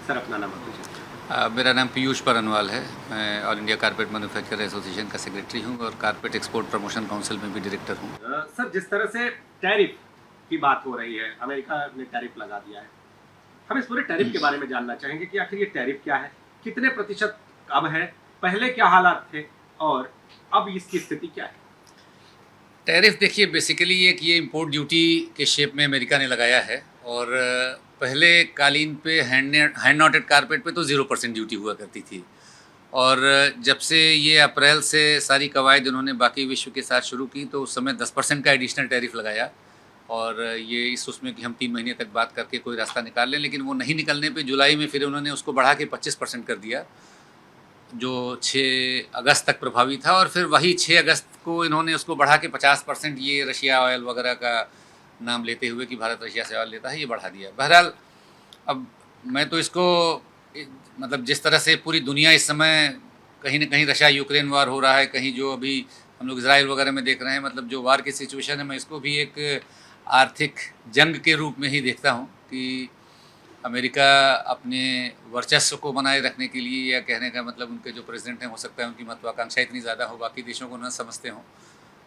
Sir अपना नाम बताइए। मेरा नाम पीयूष परनवाल है। मैं all India carpet manufacturer association का सेक्रेटरी हूँ और कारपेट एक्सपोर्ट प्रमोशन काउंसिल में भी डायरेक्टर हूँ। सर जिस तरह से टैरिफ की बात हो रही है, अमेरिका ने टैरिफ लगा दिया है। हम इस पूरे टैरिफ के बारे में जानना चाहेंगे कि आखिर ये टैरिफ क्या है, कितने प्रतिशत अब है, पहले क्या हालात थे और अब इसकी स्थिति क्या है। टैरिफ देखिए बेसिकली ये इंपोर्ट ड्यूटी के शेप में अमेरिका ने लगाया है और पहले कालीन पे हैंड नॉटेड कारपेट पे तो 0% ड्यूटी हुआ करती थी और जब से ये अप्रैल से सारी कवायद उन्होंने बाकी विश्व के साथ शुरू की तो उस समय 10% का एडिशनल टैरिफ लगाया और ये इस उसमें कि हम 3 महीने तक बात करके कोई रास्ता निकाल लें, लेकिन वो नहीं निकलने पे जुलाई में फिर उन्होंने उसको बढ़ा के 25% कर दिया जो 6 अगस्त तक प्रभावी था और फिर वही 6 अगस्त को इन्होंने उसको बढ़ा के 50% ये रशिया ऑयल वगैरह का नाम लेते हुए कि भारत रशिया से ऑयल लेता है ये बढ़ा दिया। बहरहाल अब मैं तो इसको मतलब जिस तरह से पूरी दुनिया इस समय कहीं ना कहीं रशिया यूक्रेन वार हो रहा है, कहीं जो अभी हम लोग इसराइल वगैरह में देख रहे हैं, मतलब जो वार की सिचुएशन है मैं इसको भी एक आर्थिक जंग के रूप में ही देखता हूँ कि अमेरिका अपने वर्चस्व को बनाए रखने के लिए, या कहने का मतलब उनके जो प्रेसिडेंट हैं हो सकता है उनकी महत्वाकांक्षा इतनी ज़्यादा हो बाकी देशों को न समझते हों,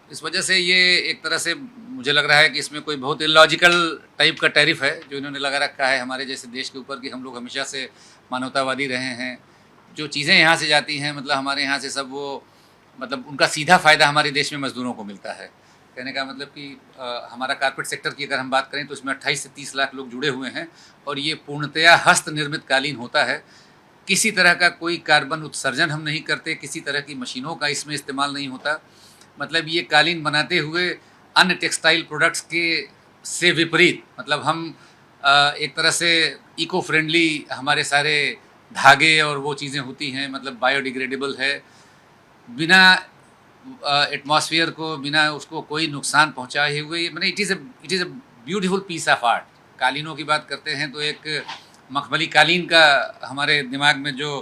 इस वजह से ये एक तरह से मुझे लग रहा है कि इसमें कोई बहुत इलॉजिकल टाइप का टैरिफ है जो इन्होंने लगा रखा है हमारे जैसे देश के ऊपर कि हम लोग हमेशा से मानवतावादी रहे हैं। जो चीज़ें यहाँ से जाती हैं मतलब हमारे यहाँ से सब वो मतलब उनका सीधा फ़ायदा हमारे देश में मज़दूरों को मिलता है। कहने का मतलब कि हमारा कारपेट सेक्टर की अगर हम बात करें तो इसमें 28 से 30 लाख लोग जुड़े हुए हैं और ये पूर्णतया हस्त निर्मित कालीन होता है। किसी तरह का कोई कार्बन उत्सर्जन हम नहीं करते, किसी तरह की मशीनों का इसमें इस्तेमाल नहीं होता। मतलब ये कालीन बनाते हुए अन्य टेक्सटाइल प्रोडक्ट्स के से विपरीत मतलब हम एक तरह से इको फ्रेंडली हमारे सारे धागे और वो चीज़ें होती हैं, मतलब बायोडिग्रेडेबल है, बिना एटमॉस्फेयर को बिना उसको कोई नुकसान पहुंचाए हुए, मैंने it is a beautiful piece of art. कालीनों की बात करते हैं तो एक मखमली कालीन का हमारे दिमाग में जो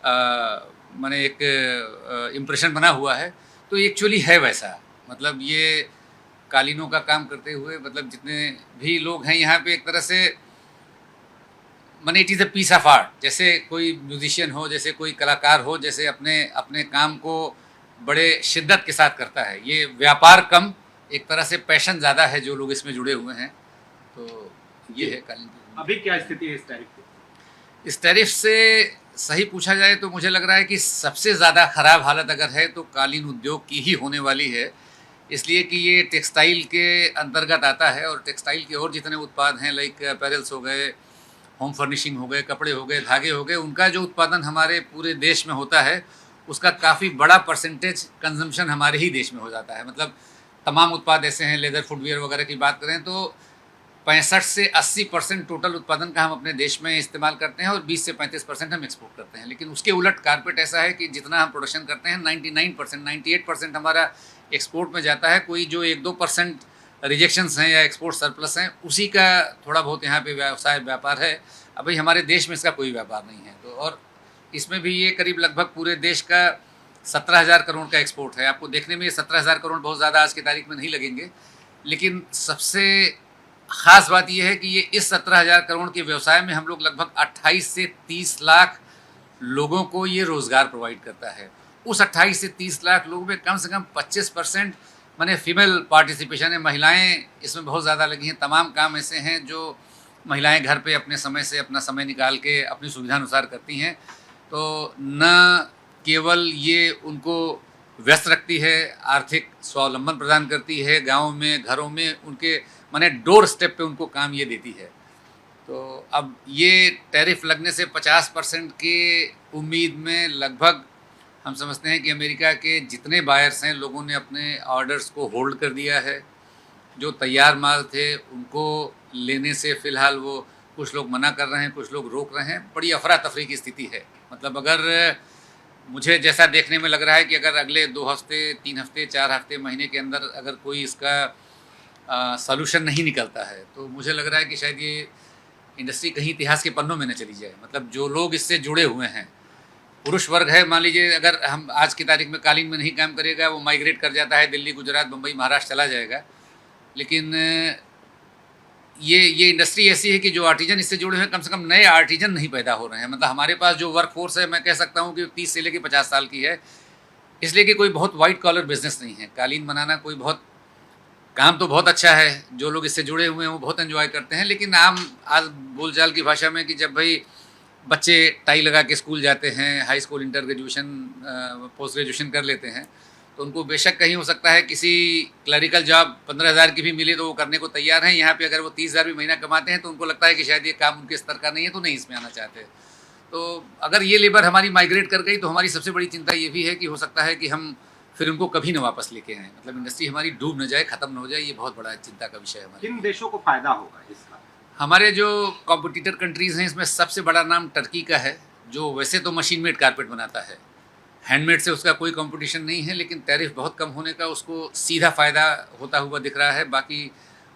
मैंने एक इम्प्रेशन बना हुआ है तो एक्चुअली है वैसा। मतलब ये कालीनों का काम करते हुए मतलब जितने भी लोग हैं यहाँ पे एक तरह से मैंने it is a piece of art. जैसे कोई म्यूजिशियन हो, जैसे कोई कलाकार हो, जैसे अपने अपने काम को बड़े शिद्दत के साथ करता है। ये व्यापार कम एक तरह से पैशन ज़्यादा है जो लोग इसमें जुड़े हुए हैं। तो ये है कालीन की। अभी क्या स्थिति है इस टैरिफ की। इस टैरिफ से सही पूछा जाए तो मुझे लग रहा है कि सबसे ज़्यादा ख़राब हालत अगर है तो कालीन उद्योग की ही होने वाली है, इसलिए कि ये टेक्सटाइल के अंतर्गत आता है और टेक्सटाइल के और जितने उत्पाद हैं लाइक अपैरल्स हो गए, होम फर्निशिंग हो गए, कपड़े हो गए, धागे हो गए, उनका जो उत्पादन हमारे पूरे देश में होता है उसका काफ़ी बड़ा परसेंटेज कंजम्पशन हमारे ही देश में हो जाता है। मतलब तमाम उत्पाद ऐसे हैं, लेदर फुटवियर वगैरह की बात करें तो 65 से 80% टोटल उत्पादन का हम अपने देश में इस्तेमाल करते हैं और 20 से 35% हम एक्सपोर्ट करते हैं। लेकिन उसके उलट कारपेट ऐसा है कि जितना हम प्रोडक्शन करते हैं 99% 98% हमारा एक्सपोर्ट में जाता है। कोई जो 1-2% रिजेक्शंस हैं या एक्सपोर्ट सरप्लस हैं उसी का थोड़ा बहुत यहाँ पे व्यवसाय व्यापार है। अभी हमारे देश में इसका कोई व्यापार नहीं है। तो और इसमें भी ये करीब लगभग पूरे देश का 17,000 करोड़ का एक्सपोर्ट है। आपको देखने में ये 17,000 करोड़ बहुत ज़्यादा आज की तारीख में नहीं लगेंगे, लेकिन सबसे ख़ास बात यह है कि ये इस 17,000 करोड़ के व्यवसाय में हम लोग लगभग 28 से 30 लाख लोगों को ये रोज़गार प्रोवाइड करता है। उस 28 से 30 लाख लोगों में कम से कम 25% माने फीमेल पार्टिसिपेशन है, महिलाएं इसमें बहुत ज़्यादा लगी हैं। तमाम काम ऐसे हैं जो महिलाएं घर पे अपने समय से अपना समय निकाल के अपनी सुविधानुसार करती हैं। तो न केवल ये उनको व्यस्त रखती है, आर्थिक स्वावलंबन प्रदान करती है, गाँव में घरों में उनके माने डोर स्टेप पे उनको काम ये देती है। तो अब ये टैरिफ लगने से 50% की उम्मीद में लगभग हम समझते हैं कि अमेरिका के जितने बायर्स हैं लोगों ने अपने ऑर्डर्स को होल्ड कर दिया है। जो तैयार माल थे उनको लेने से फ़िलहाल वो कुछ लोग मना कर रहे हैं, कुछ लोग रोक रहे हैं। बड़ी अफरा तफरी की स्थिति है। मतलब अगर मुझे जैसा देखने में लग रहा है कि अगर अगले 2 हफ्ते 3 हफ्ते 4 हफ्ते महीने के अंदर अगर कोई इसका सॉल्यूशन नहीं निकलता है तो मुझे लग रहा है कि शायद ये इंडस्ट्री कहीं इतिहास के पन्नों में न चली जाए। मतलब जो लोग इससे जुड़े हुए हैं, पुरुष वर्ग है, मान लीजिए अगर हम आज की तारीख में कालीन में नहीं काम करेगा वो माइग्रेट कर जाता है, दिल्ली, गुजरात, बम्बई, महाराष्ट्र चला जाएगा। लेकिन ये इंडस्ट्री ऐसी है कि जो आर्टिजन इससे जुड़े हुए हैं, कम से कम नए आर्टिजन नहीं पैदा हो रहे हैं। मतलब हमारे पास जो वर्क फोर्स है, मैं कह सकता हूँ कि 30 से लेकर 50 साल की है, इसलिए कि कोई बहुत वाइट कॉलर बिजनेस नहीं है। कालीन बनाना कोई बहुत काम तो बहुत अच्छा है, जो लोग इससे जुड़े हुए हैं वो बहुत एंजॉय करते हैं, लेकिन आम आज बोलचाल की भाषा में कि जब भाई बच्चे टाई लगा के स्कूल जाते हैं, high school, inter graduation, post graduation कर लेते हैं, तो उनको बेशक कहीं हो सकता है किसी क्लरिकल जॉब 15,000 की भी मिले तो वो करने को तैयार हैं। यहाँ पे अगर वो 30,000 भी महीना कमाते हैं तो उनको लगता है कि शायद ये काम उनके स्तर का नहीं है, तो नहीं इसमें आना चाहते। तो अगर ये लेबर हमारी माइग्रेट कर गई तो हमारी सबसे बड़ी चिंता ये भी है कि हो सकता है कि हम फिर उनको कभी न वापस लेके आएँ, मतलब इंडस्ट्री हमारी डूब न जाए, ख़त्म न हो जाए। ये बहुत बड़ा चिंता का विषय है हमारे। किन देशों को फायदा होगा इसका? हमारे जो कॉम्पिटिटर कंट्रीज़ हैं, इसमें सबसे बड़ा नाम टर्की का है, जो वैसे तो मशीन मेड कारपेट बनाता है, हैंडमेड से उसका कोई कंपटीशन नहीं है, लेकिन टैरिफ बहुत कम होने का उसको सीधा फ़ायदा होता हुआ दिख रहा है। बाकी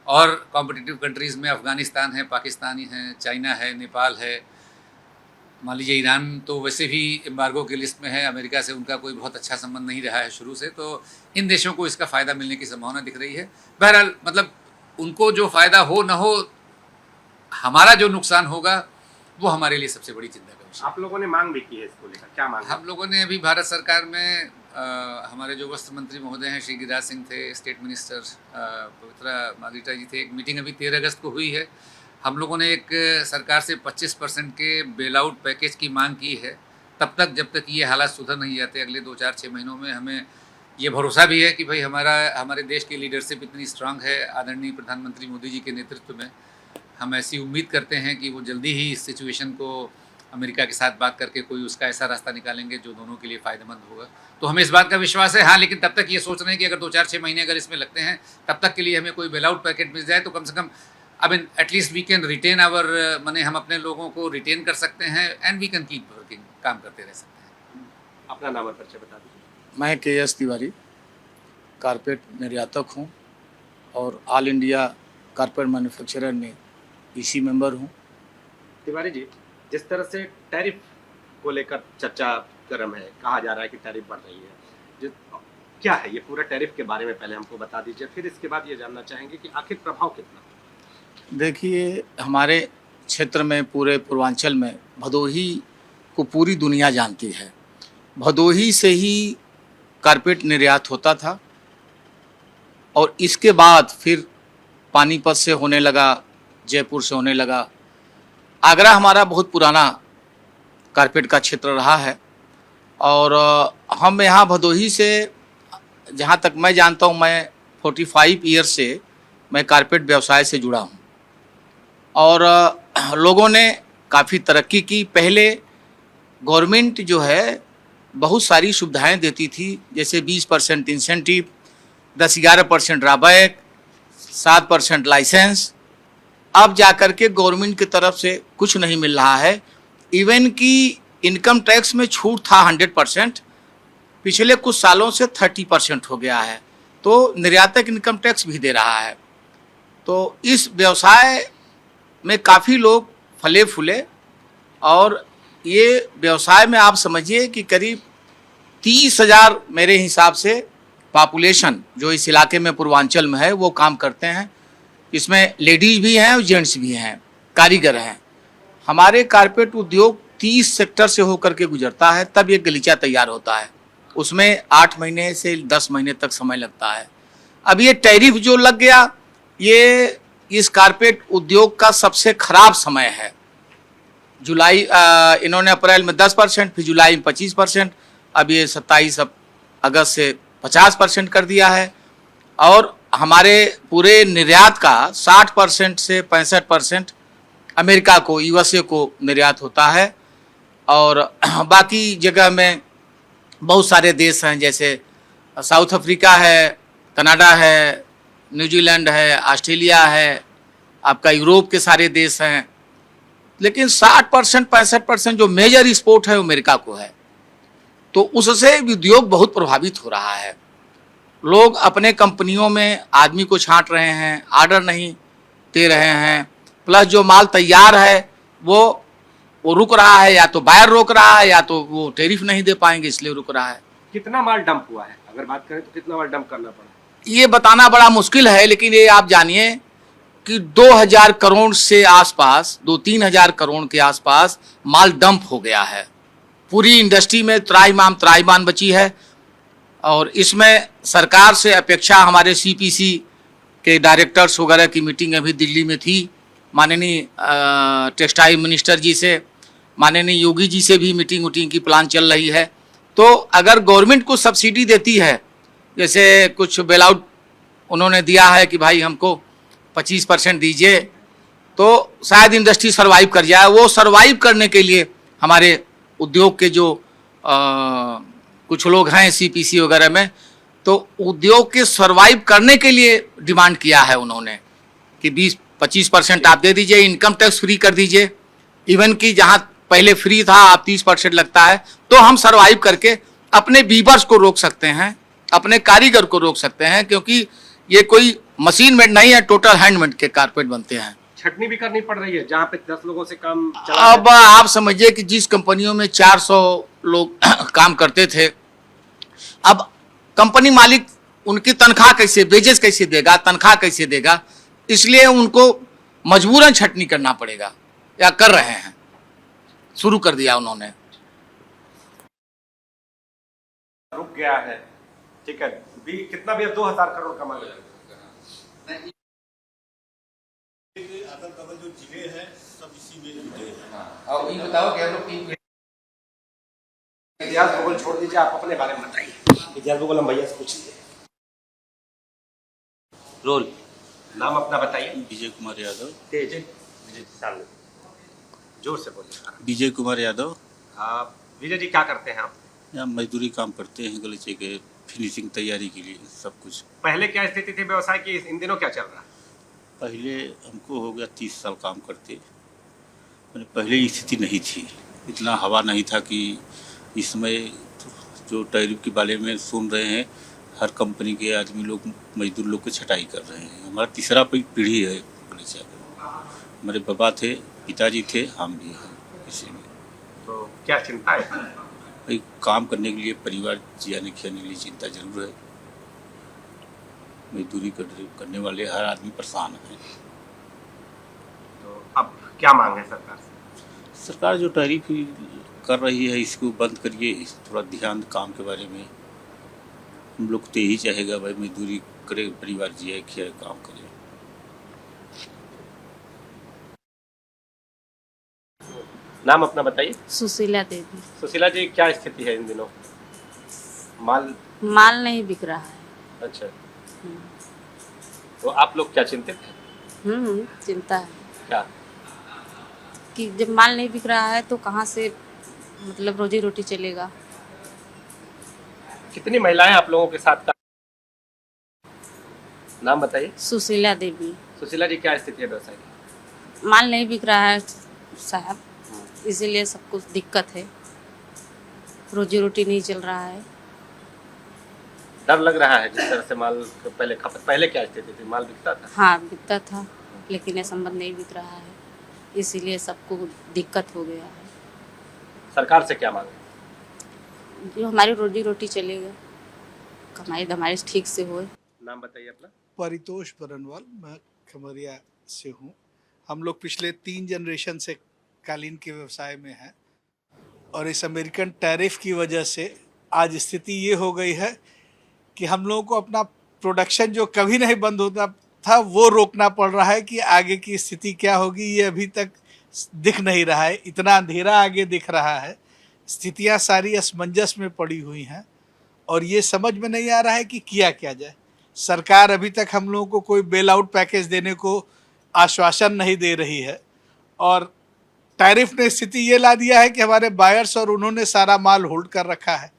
और कॉम्पिटिटिव कंट्रीज़ में अफ़गानिस्तान है, पाकिस्तान है, चाइना है, नेपाल है, मान लीजिए ईरान तो वैसे भी एम्बार्गो की लिस्ट में है, अमेरिका से उनका कोई बहुत अच्छा संबंध नहीं रहा है शुरू से, तो इन देशों को इसका फ़ायदा मिलने की संभावना दिख रही है। बहरहाल मतलब उनको जो फ़ायदा हो न हो, हमारा जो नुकसान होगा वो हमारे लिए सबसे बड़ी चिंता का विषय। आप लोगों ने मांग भी की है इसको लेकर, क्या मांग है? हम लोगों ने अभी भारत सरकार में हमारे जो वस्त्र मंत्री महोदय हैं श्री गिरिराज सिंह थे, स्टेट मिनिस्टर पवित्रा मार्गरेटा जी थे, एक मीटिंग अभी 13 अगस्त को हुई है। हम लोगों ने एक सरकार से 25% के बेल आउट पैकेज की मांग की है। तब तक जब तक ये हालात सुधर नहीं जाते अगले 2-4-6 महीनों में, हमें ये भरोसा भी है कि भाई हमारे देश की लीडरशिप इतनी स्ट्रांग है आदरणीय प्रधानमंत्री मोदी जी के नेतृत्व में। हम ऐसी उम्मीद करते हैं कि वो जल्दी ही इस सिचुएशन को अमेरिका के साथ बात करके कोई उसका ऐसा रास्ता निकालेंगे जो दोनों के लिए फ़ायदेमंद होगा। तो हमें इस बात का विश्वास है। हाँ, लेकिन तब तक ये सोच रहे हैं कि अगर 2-4-6 महीने अगर इसमें लगते हैं, तब तक के लिए हमें कोई बेल आउट पैकेज मिल जाए तो कम से कम at least we can retain our money, हम अपने लोगों को रिटेन कर सकते हैं and we can keep working, काम करते रह सकते हैं। अपना नाम और परिचय बता दीजिए। मैं KS तिवारी कारपेट निर्यातक हूँ और ऑल इंडिया कारपेट मैन्युफैक्चरर में EC मेंबर हूँ। तिवारी जी, जिस तरह से टैरिफ को लेकर चर्चा गर्म है, कहा जा रहा है कि टैरिफ बढ़ रही है, क्या है ये पूरा टैरिफ के बारे में पहले हमको बता दीजिए, फिर इसके बाद ये जानना चाहेंगे कि आखिर प्रभाव कितना। देखिए, हमारे क्षेत्र में, पूरे पूर्वांचल में भदोही को पूरी दुनिया जानती है। भदोही से ही कारपेट निर्यात होता था और इसके बाद फिर पानीपत से होने लगा, जयपुर से होने लगा। आगरा हमारा बहुत पुराना कारपेट का क्षेत्र रहा है और हम यहाँ भदोही से, जहाँ तक मैं जानता हूँ, मैं 45 ईयर से मैं कारपेट व्यवसाय से जुड़ा हूँ और लोगों ने काफ़ी तरक्की की। पहले गवर्नमेंट जो है बहुत सारी सुविधाएं देती थी, जैसे 20% इंसेंटिव, 10-11% ड्राबैक, 7% लाइसेंस। अब जाकर के गवर्नमेंट की तरफ से कुछ नहीं मिल रहा है। इवन कि इनकम टैक्स में छूट था 100%, पिछले कुछ सालों से 30% हो गया है, तो निर्यातक इनकम टैक्स भी दे रहा है। तो इस व्यवसाय में काफ़ी लोग फले फूले और ये व्यवसाय में आप समझिए कि करीब 30,000 मेरे हिसाब से पॉपुलेशन जो इस इलाके में पूर्वांचल में है वो काम करते हैं। इसमें लेडीज़ भी हैं और जेंट्स भी हैं, कारीगर हैं। हमारे कारपेट उद्योग 30 सेक्टर से होकर के गुजरता है, तब ये गलीचा तैयार होता है। उसमें 8 महीने से 10 महीने तक समय लगता है। अब ये टैरिफ जो लग गया, ये इस कारपेट उद्योग का सबसे खराब समय है। जुलाई इन्होंने अप्रैल में 10%, फिर जुलाई में 25%, अब ये 27 अगस्त से 50% कर दिया है। और हमारे पूरे निर्यात का 60% से 65% अमेरिका को, USA को निर्यात होता है और बाकी जगह में बहुत सारे देश हैं, जैसे साउथ अफ्रीका है, कनाडा है, न्यूजीलैंड है, ऑस्ट्रेलिया है, आपका यूरोप के सारे देश हैं। लेकिन 60% 65% जो मेजर एक्सपोर्ट है वो अमेरिका को है। तो उससे उद्योग बहुत प्रभावित हो रहा है। लोग अपने कंपनियों में आदमी को छांट रहे हैं, ऑर्डर नहीं दे रहे हैं, प्लस जो माल तैयार है वो रुक रहा है, या तो बायर रोक रहा है या तो वो टैरिफ नहीं दे पाएंगे इसलिए रुक रहा है। कितना माल डंप हुआ है, अगर बात करें तो कितना माल डंप करना पड़ा? ये बताना बड़ा मुश्किल है, लेकिन ये आप जानिए कि 2000 करोड़ से आसपास 2-3 हजार करोड़ के आसपास माल डंप हो गया है। पूरी इंडस्ट्री में त्राईमान बची है। और इसमें सरकार से अपेक्षा, हमारे सीपीसी के डायरेक्टर्स वगैरह की मीटिंग अभी दिल्ली में थी, माननीय टेक्सटाइल मिनिस्टर जी से, माननीय योगी जी से भी मीटिंग की प्लान चल रही है। तो अगर गवर्नमेंट को सब्सिडी देती है, जैसे कुछ बेल आउट उन्होंने दिया है कि भाई हमको 25% दीजिए, तो शायद इंडस्ट्री सर्वाइव कर जाए। वो सर्वाइव करने के लिए हमारे उद्योग के जो कुछ लोग हैं सीपीसी वगैरह में, तो उद्योग के सर्वाइव करने के लिए डिमांड किया है उन्होंने कि 20-25% आप दे दीजिए, इनकम टैक्स फ्री कर दीजिए। इवन कि जहाँ पहले फ्री था आप 30% लगता है, तो हम सर्वाइव करके अपने वीवर्स को रोक सकते हैं, अपने कारीगर को रोक सकते हैं, क्योंकि ये कोई मशीन मेड नहीं है, टोटल हैंडमेड के कारपेट बनते हैं। छटनी भी करनी पड़ रही है जहाँ पे 10 लोगों से काम चला अब आप समझिए कि जिस कंपनियों में 400 लोग काम करते थे, अब कंपनी मालिक उनकी तनख्वाह कैसे, वेजेस कैसे देगा, तनख्वाह कैसे देगा, इसलिए उनको मजबूरन छटनी करना पड़ेगा, या कर रहे हैं, शुरू कर दिया उन्होंने। रुक गया है, ठीक है, कितना भी 2000 करोड़ कमा लिया। अगल बगल जो जिले हैं सब इसी में जुटे हैं। और ये बताओ कि हम लोग इतिहास भूगोल छोड़ दीजिए, आप अपने बारे में बताइए। इतिहास भूगोल हम भैया से पूछ लीजिए। रोल नाम अपना बताइए। विजय कुमार यादव। तेज सामने जोर से बोलिए। विजय कुमार यादव। विजय जी क्या करते हैं आप? यहाँ मजदूरी काम करते हैं, गलीचे के फिनिशिंग तैयारी के लिए सब कुछ। पहले क्या स्थिति थी व्यवसाय की, इन दिनों क्या चल रहा है? पहले हमको हो गया 30 साल काम करते, मैंने पहले स्थिति नहीं थी, इतना हवा नहीं था कि इस समय जो टैरिफ के बारे में सुन रहे हैं, हर कंपनी के आदमी लोग मजदूर लोग की छटाई कर रहे हैं। हमारा तीसरा पीढ़ी है गलीचा का। हमारे बाबा थे, पिताजी थे, हम भी हैं इसी में। तो क्या चिंता है? भाई काम करने के लिए, परिवार जियाने खियाने के लिए चिंता जरूर है। मजदूरी करने वाले हर आदमी परेशान है। तो अब क्या मांग है सरकार से? सरकार जो टैरिफ कर रही है इसको बंद करिए, थोड़ा ध्यान काम के बारे में। हम लोग तो यही चाहेगा भाई मजदूरी करे, परिवार जिए खियाए, काम करे। नाम अपना बताइए। सुशीला देवी। सुशीला जी क्या स्थिति है इन दिनों? माल नहीं बिक रहा है। अच्छा, तो आप लोग क्या चिंतित हैं? चिंता है क्या कि जब माल नहीं बिक रहा है तो कहाँ से मतलब रोजी रोटी चलेगा। कितनी महिलाएं आप लोगों के साथ? नाम बताइए। सुशीला देवी। सुशीला जी क्या स्थिति है व्यवसाय की? माल नहीं बिक रहा है साहब, इसीलिए सब कुछ दिक्कत है, रोजी रोटी नहीं चल रहा है। डर लग रहा है जिस तरह से माल पहले क्या स्थिति थी, माल बिकता था? हाँ बिकता था, लेकिन ये संबंध नहीं बिक रहा है, इसीलिए सबको दिक्कत हो गया है। सरकार से क्या मांगे? जो हमारी रोजी रोटी चलेगा, कमाई धमाई ठीक से हो। नाम बताइए अपना। परितोष बरनवाल, मैं खमरिया से हूँ। हम लोग पिछले 3 जनरेशन से कालीन के व्यवसाय में हैं, और इस अमेरिकन टैरिफ की वजह से आज स्थिति ये हो गई है कि हम लोगों को अपना प्रोडक्शन जो कभी नहीं बंद होता था वो रोकना पड़ रहा है। कि आगे की स्थिति क्या होगी ये अभी तक दिख नहीं रहा है, इतना अंधेरा आगे दिख रहा है। स्थितियां सारी असमंजस में पड़ी हुई हैं और ये समझ में नहीं आ रहा है कि किया क्या जाए। सरकार अभी तक हम लोगों को कोई बेल आउट पैकेज देने को आश्वासन नहीं दे रही है, और टैरिफ ने स्थिति ये ला दिया है कि हमारे बायर्स और उन्होंने सारा माल होल्ड कर रखा है।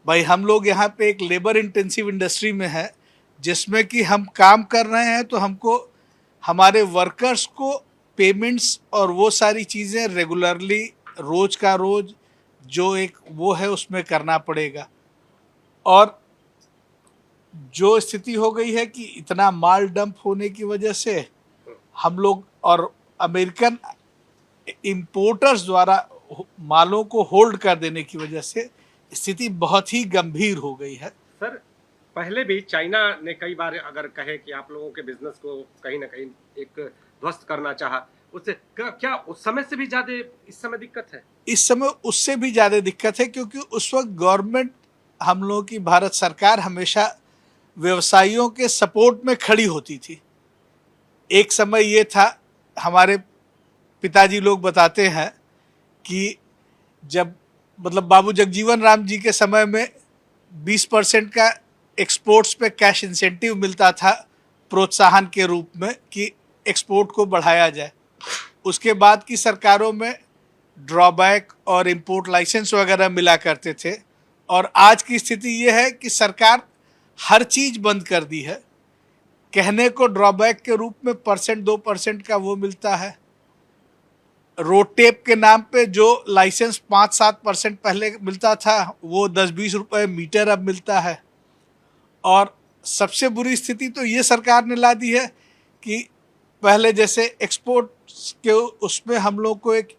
भाई हम लोग यहाँ पे एक लेबर इंटेंसिव इंडस्ट्री में है, जिसमें कि हम काम कर रहे हैं, तो हमको हमारे वर्कर्स को पेमेंट्स और वो सारी चीज़ें रेगुलरली रोज़ का रोज़ जो एक वो है उसमें करना पड़ेगा। और जो स्थिति हो गई है कि इतना माल डंप होने की वजह से हम लोग और अमेरिकन इंपोर्टर्स द्वारा मालों को होल्ड कर देने की वजह से स्थिति बहुत ही गंभीर हो गई है। सर, पहले भी चाइना ने कई बार अगर कहे कि आप लोगों के बिजनेस को कहीं ना कहीं एक ध्वस्त करना चाहा, उससे क्या उस समय से भी ज्यादा इस समय दिक्कत है? इस समय उससे भी ज़्यादा दिक्कत है, क्योंकि उस वक्त गवर्नमेंट, हम लोगों की भारत सरकार हमेशा व्यवसायियों के सपोर्ट में खड़ी होती थी। एक समय ये था, हमारे पिताजी लोग बताते हैं कि जब मतलब बाबू जगजीवन राम जी के समय में 20% का एक्सपोर्ट्स पे कैश इंसेंटिव मिलता था प्रोत्साहन के रूप में कि एक्सपोर्ट को बढ़ाया जाए। उसके बाद की सरकारों में ड्रॉबैक और इंपोर्ट लाइसेंस वगैरह मिला करते थे, और आज की स्थिति ये है कि सरकार हर चीज़ बंद कर दी है। कहने को ड्रॉबैक के रूप में 1-2% का वो मिलता है। रोड टेप के नाम पे जो लाइसेंस 5-7% पहले मिलता था, वो 10-20 रुपये मीटर अब मिलता है। और सबसे बुरी स्थिति तो ये सरकार ने ला दी है कि पहले जैसे एक्सपोर्ट के उसमें हम लोग को एक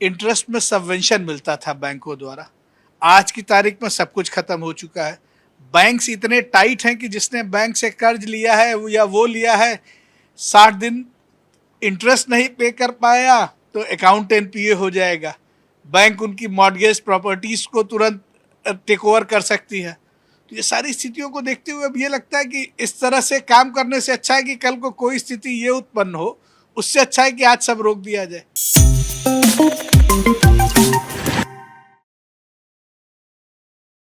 इंटरेस्ट में सबवेंशन मिलता था बैंकों द्वारा, आज की तारीख में सब कुछ खत्म हो चुका है। बैंक्स इतने टाइट हैं कि जिसने बैंक से कर्ज लिया है या वो लिया है, 60 दिन इंटरेस्ट नहीं पे कर पाया तो अकाउंट एनपीए हो जाएगा। बैंक उनकी मॉर्गेज प्रॉपर्टीज़ को तुरंत टेक ओवर कर सकती है। तो ये सारी स्थितियों को देखते हुए अब ये लगता है कि इस तरह से काम करने से अच्छा है कि कल को कोई स्थिति ये उत्पन्न हो, उससे अच्छा है कि आज सब रोक दिया जाए।